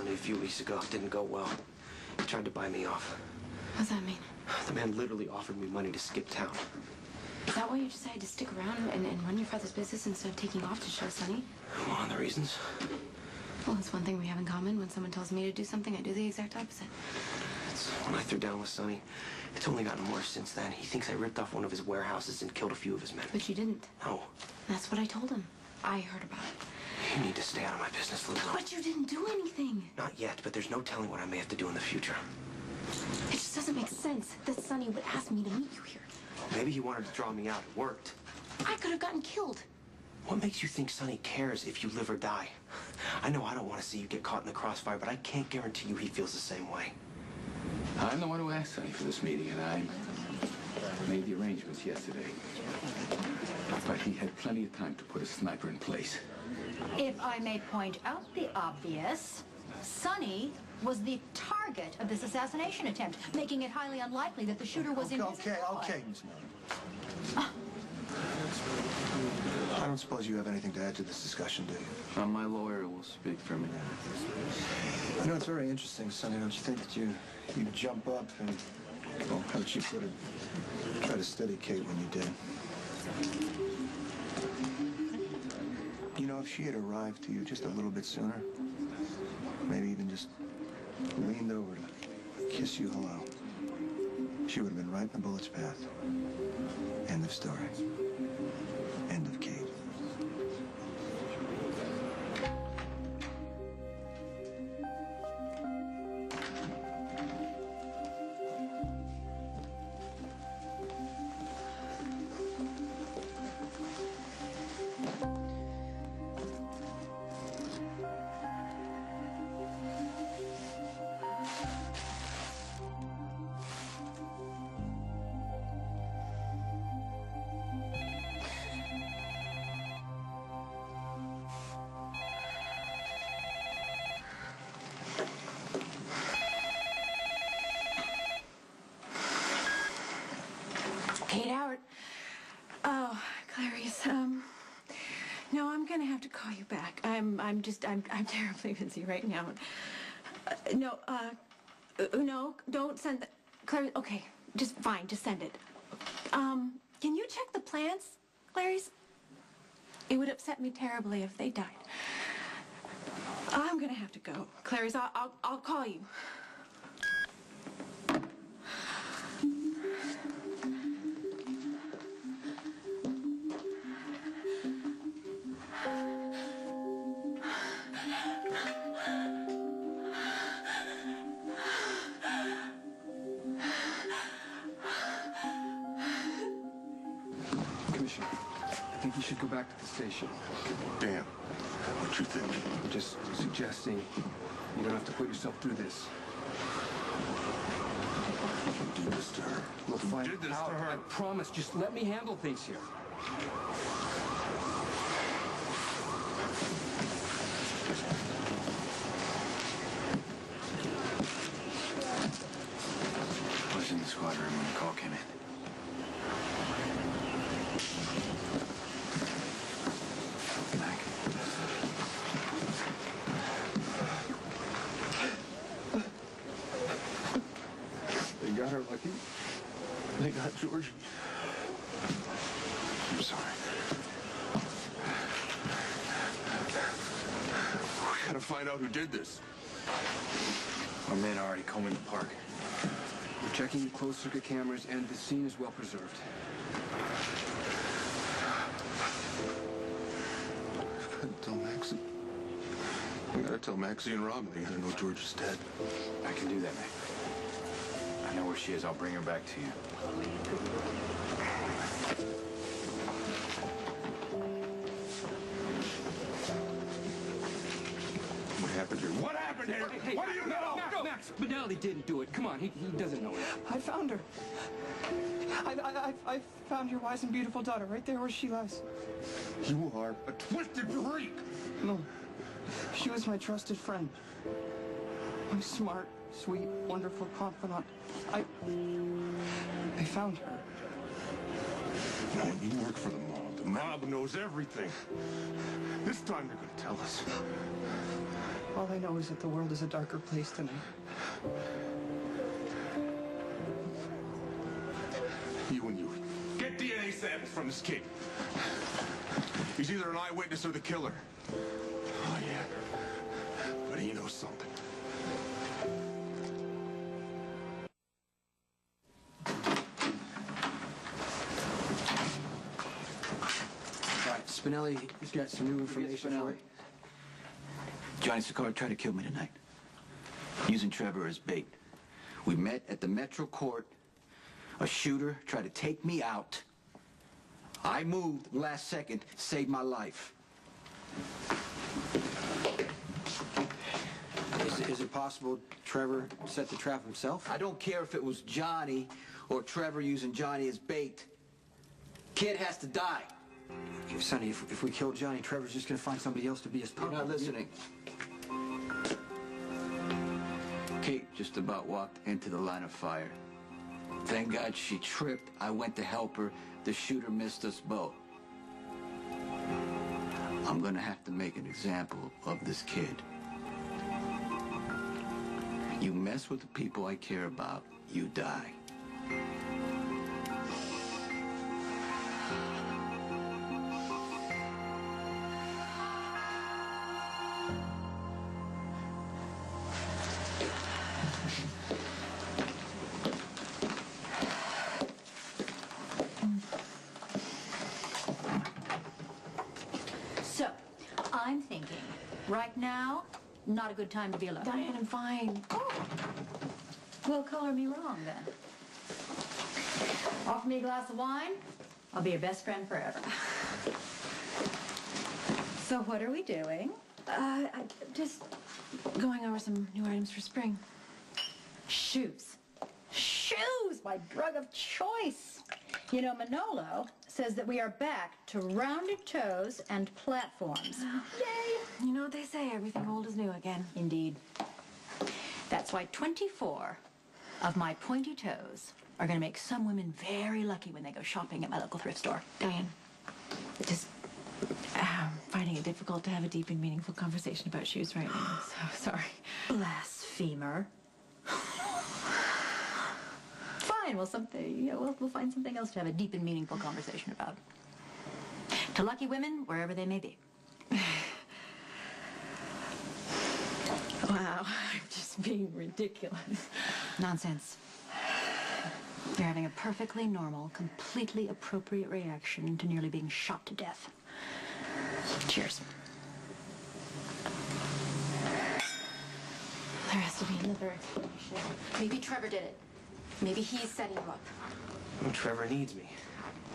Sonny a few weeks ago. It didn't go well. He tried to buy me off. What does that mean? The man literally offered me money to skip town. Is that why you decided to stick around and run your father's business instead of taking off to show Sonny? One of the reasons. Well, it's one thing we have in common. When someone tells me to do something, I do the exact opposite. It's when I threw down with Sonny, it's only gotten worse since then. He thinks I ripped off one of his warehouses and killed a few of his men. But you didn't. No. That's what I told him. I heard about it. You need to stay out of my business, Lulu. But you didn't do anything. Not yet, but there's no telling what I may have to do in the future. It just doesn't make sense that Sonny would ask me to meet you here. Maybe he wanted to draw me out. It worked. I could have gotten killed. What makes you think Sonny cares if you live or die? I know I don't want to see you get caught in the crossfire, but I can't guarantee you he feels the same way. I'm the one who asked Sonny for this meeting, and I made the arrangements yesterday. But he had plenty of time to put a sniper in place. If I may point out the obvious, Sonny was the target of this assassination attempt, making it highly unlikely that the shooter was in his employ. Okay, Miss Miller. I don't suppose you have anything to add to this discussion, do you? My lawyer will speak for me. I know it's very interesting, Sonny. Don't you think that you jump up and, well, how did you put it, try to steady Kate when you did? You know, if she had arrived to you just a little bit sooner, maybe even just leaned over to kiss you hello, she would have been right in the bullet's path. End of story. End of Kate. Kate Howard. Oh, Clarice, no, I'm gonna have to call you back. I'm terribly busy right now. No, don't send the, Clarice, okay, just fine, just send it. Can you check the plants, Clarice? It would upset me terribly if they died. I'm gonna have to go. Clarice, I'll call you. Commissioner, I think you should go back to the station. Damn. What you think? I'm just suggesting you don't have to put yourself through this. You did this to her. We'll find did this out. to her. I promise. Just let me handle things here. I was in the squad room when the call came in. Mac. They got her lucky. They got George. I'm sorry. We gotta find out who did this. Our men are already combing the park. We're checking the closed-circuit cameras, and the scene is well preserved. Tell Maxie. We gotta tell Maxie and Robin they gotta know George is dead. I can do that, Mac. I know where she is. I'll bring her back to you. What happened here? What happened here? Hey, what do you know? Max, Benelli didn't do it. Come on, he doesn't know it. I found her. I found your wise and beautiful daughter right there where she lies. You are a twisted freak. No, she was my trusted friend. My smart, sweet, wonderful confidant. I found her. Now, when you work for the mob, the The mob knows everything. This time they're gonna tell us. All I know is that the world is a darker place tonight. You and you. Get DNA samples from this kid. He's either an eyewitness or the killer. Oh, yeah. But he knows something. All right, Spinelli has got some new information for you. Johnny Sicard tried to kill me tonight, using Trevor as bait. We met at the Metro Court. A shooter tried to take me out. I moved last second, saved my life. Is it possible Trevor set the trap himself? I don't care if it was Johnny or Trevor using Johnny as bait. Kid has to die. Sonny, if we kill Johnny, Trevor's just gonna find somebody else to be his You're puppet. not listening. Kate just about walked into the line of fire. Thank God she tripped. I went to help her. The shooter missed us both. I'm gonna have to make an example of this kid. You mess with the people I care about, you die. So, I'm thinking, right now, not a good time to be alone. Diane, I'm fine. Oh. Well, color me wrong, then. Offer me a glass of wine, I'll be your best friend forever. So what are we doing? Just going over some new items for spring. Shoes. Shoes, my drug of choice. You know, Manolo says that we are back to rounded toes and platforms. Yay! You know what they say, everything old is new again. Indeed. That's why 24 of my pointy toes are going to make some women very lucky when they go shopping at my local thrift store. Diane, just finding it difficult to have a deep and meaningful conversation about shoes right now. So sorry. Blasphemer. Fine, well, we'll find something else to have a deep and meaningful conversation about. To lucky women, wherever they may be. Wow, I'm just being ridiculous. Nonsense. You're having a perfectly normal, completely appropriate reaction to nearly being shot to death. Cheers. There has to be another explanation. Maybe Trevor did it. Maybe he's setting you up. Well, Trevor needs me.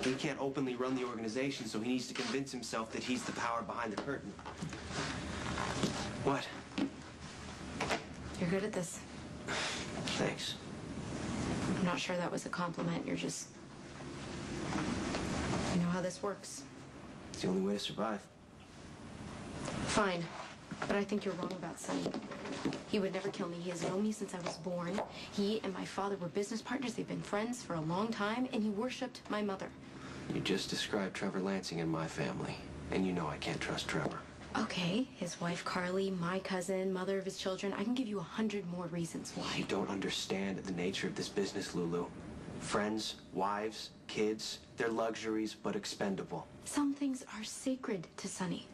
He can't openly run the organization, so he needs to convince himself that he's the power behind the curtain. What? You're good at this. Thanks. I'm not sure that was a compliment. You're just... You know how this works. It's the only way to survive. Fine. But I think you're wrong about Sonny. He would never kill me. He has known me since I was born. He and my father were business partners. They've been friends for a long time, and he worshipped my mother. You just described Trevor Lansing in my family, and you know I can't trust Trevor. Okay, his wife Carly, my cousin, mother of his children. I can give you 100 more reasons why. You don't understand the nature of this business, Lulu. Friends, wives, kids, they're luxuries, but expendable. Some things are sacred to Sonny.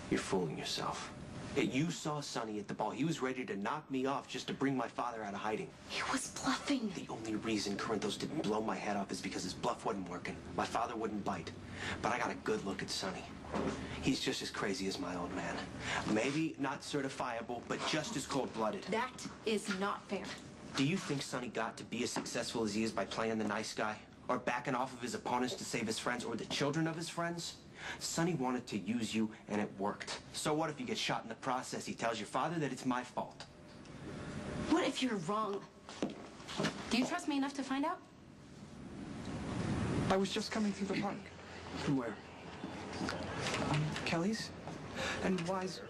You're fooling yourself. You saw Sonny at the ball. He was ready to knock me off just to bring my father out of hiding. He was bluffing. The only reason Corinthos didn't blow my head off is because his bluff wasn't working. My father wouldn't bite. But I got a good look at Sonny. He's just as crazy as my old man. Maybe not certifiable, but just as cold-blooded. That is not fair. Do you think Sonny got to be as successful as he is by playing the nice guy? Or backing off of his opponents to save his friends or the children of his friends? Sonny wanted to use you, and it worked. So what if you get shot in the process? He tells your father that it's my fault. What if you're wrong? Do you trust me enough to find out? I was just coming through the park. From where? Kelly's. And Wise...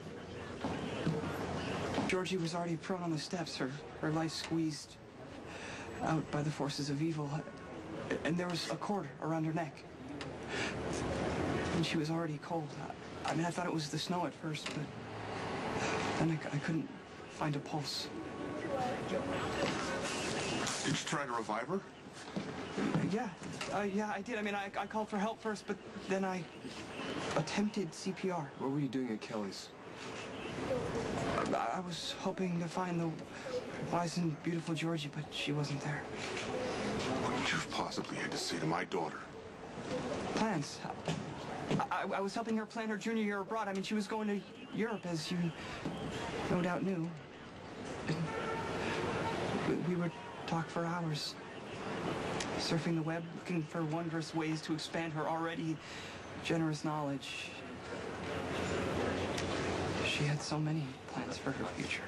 Georgie was already prone on the steps, her life squeezed out by the forces of evil. And there was a cord around her neck. and she was already cold. I mean, I thought it was the snow at first, but then I couldn't find a pulse. Did you try to revive her? Yeah, I did. I mean, I called for help first, but then I attempted CPR. What were you doing at Kelly's? I was hoping to find the wise and beautiful Georgie, but she wasn't there. What could you have possibly had to say to my daughter? Plans. I was helping her plan her junior year abroad. I mean, she was going to Europe, as you no doubt knew. And we would talk for hours, surfing the web, looking for wondrous ways to expand her already generous knowledge. She had so many plans for her future.